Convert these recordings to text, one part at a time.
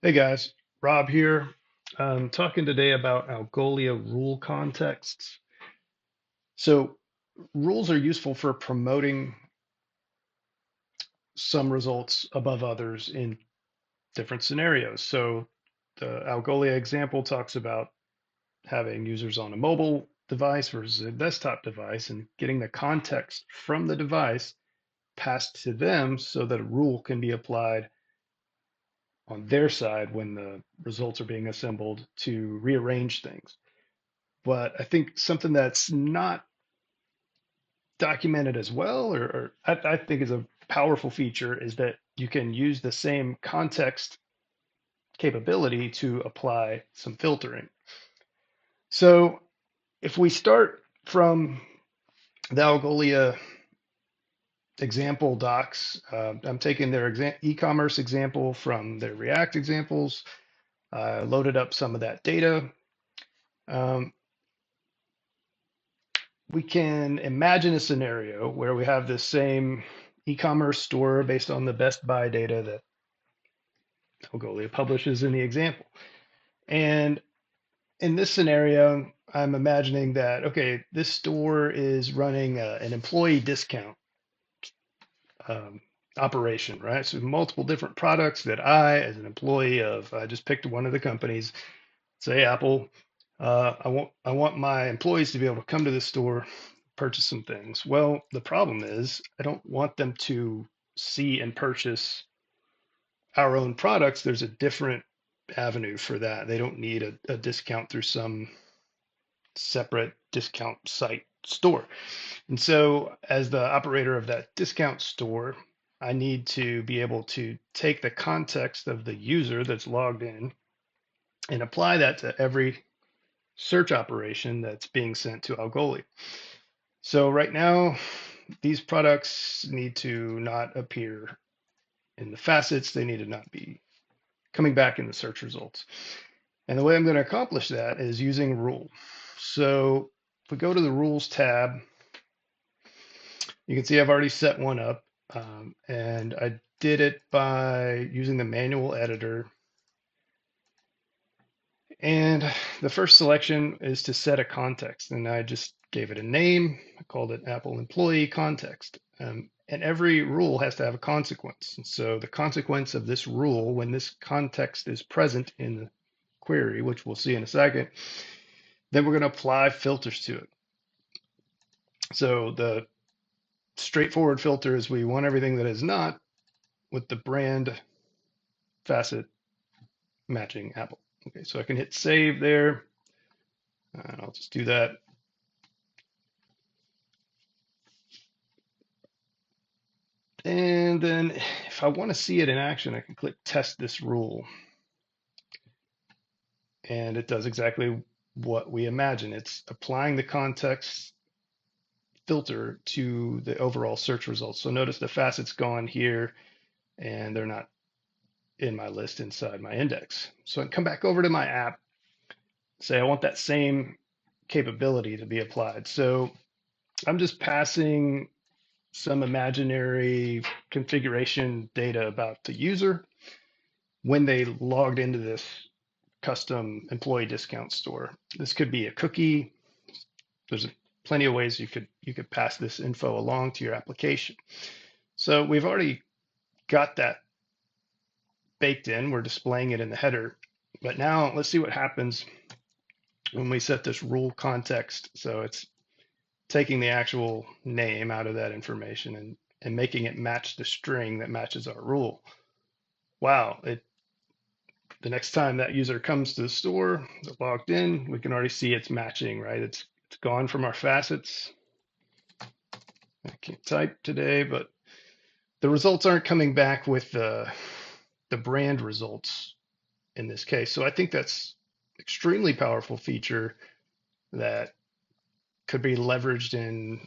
Hey guys, Rob here. Talking today about Algolia rule contexts. So, rules are useful for promoting some results above others in different scenarios. So, the Algolia example talks about having users on a mobile device versus a desktop device and getting the context from the device passed to them so that a rule can be applied on their side when the results are being assembled to rearrange things. But I think something that's not documented as well, or I think is a powerful feature, is that you can use the same context capability to apply some filtering. So if we start from the Algolia example docs, I'm taking their e-commerce example from their React examples, loaded up some of that data. Um, we can imagine a scenario where we have this same e-commerce store based on the best buy data that Algolia publishes in the example. And in this scenario, I'm imagining that, okay, this store is running an employee discount um, operation, right? So multiple different products that I, as an employee of, I just picked one of the companies, say Apple. I want my employees to be able to come to this store, purchase some things. Well, the problem is I don't want them to see and purchase our own products. There's a different avenue for that. They don't need a discount through some separate discount site store. And so, as the operator of that discount store, I need to be able to take the context of the user that's logged in and apply that to every search operation that's being sent to Algolia. So right now, these products need to not appear in the facets. They need to not be coming back in the search results. And the way I'm going to accomplish that is using rule. So if we go to the rules tab, you can see I've already set one up. And I did it by using the manual editor. And the first selection is to set a context. And I just gave it a name. I called it Apple Employee Context. And every rule has to have a consequence. And so the consequence of this rule, when this context is present in the query, which we'll see in a second, then we're going to apply filters to it. So the straightforward filter is we want everything that is not with the brand facet matching Apple. Okay, so I can hit save there. And I'll just do that. And then if I want to see it in action, I can click test this rule. And it does exactly what we imagine. It's applying the context filter to the overall search results. So notice the facets gone here and they're not in my list inside my index. So I can come back over to my app, say I want that same capability to be applied. So I'm just passing some imaginary configuration data about the user when they logged into this custom employee discount store. This could be a cookie. There's plenty of ways you could pass this info along to your application. So we've already got that baked in. We're displaying it in the header. But now let's see what happens when we set this rule context. So it's taking the actual name out of that information and making it match the string that matches our rule. Wow, the next time that user comes to the store, they're logged in, we can already see it's matching, right? It's gone from our facets. I can't type today, but the results aren't coming back with the brand results in this case. So I think that's extremely powerful feature that could be leveraged in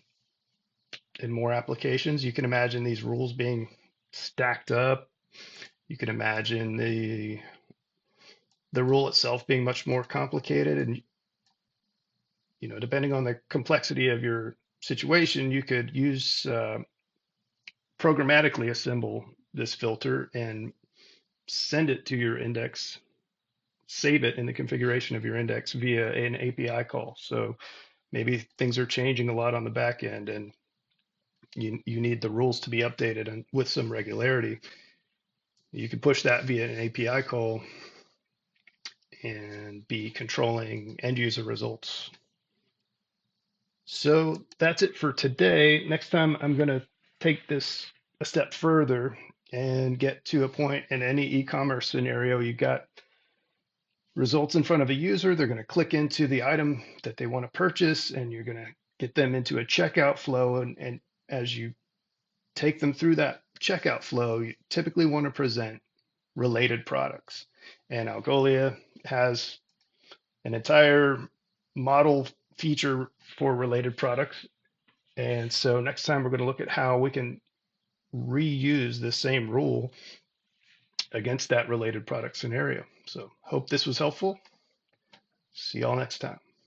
more applications. You can imagine these rules being stacked up. You can imagine the rule itself being much more complicated, and depending on the complexity of your situation, you could use programmatically assemble this filter and send it to your index, save it in the configuration of your index via an API call. So maybe things are changing a lot on the back end and you need the rules to be updated and with some regularity. You can push that via an API call and be controlling end user results. So that's it for today. Next time, I'm going to take this a step further and get to a point in any e-commerce scenario. You got results in front of a user. They're going to click into the item that they want to purchase, and you're going to get them into a checkout flow. And as you take them through that checkout flow, you typically want to present related products. And Algolia has an entire model feature for related products. And so next time we're going to look at how we can reuse the same rule against that related product scenario. So hope this was helpful. See y'all next time.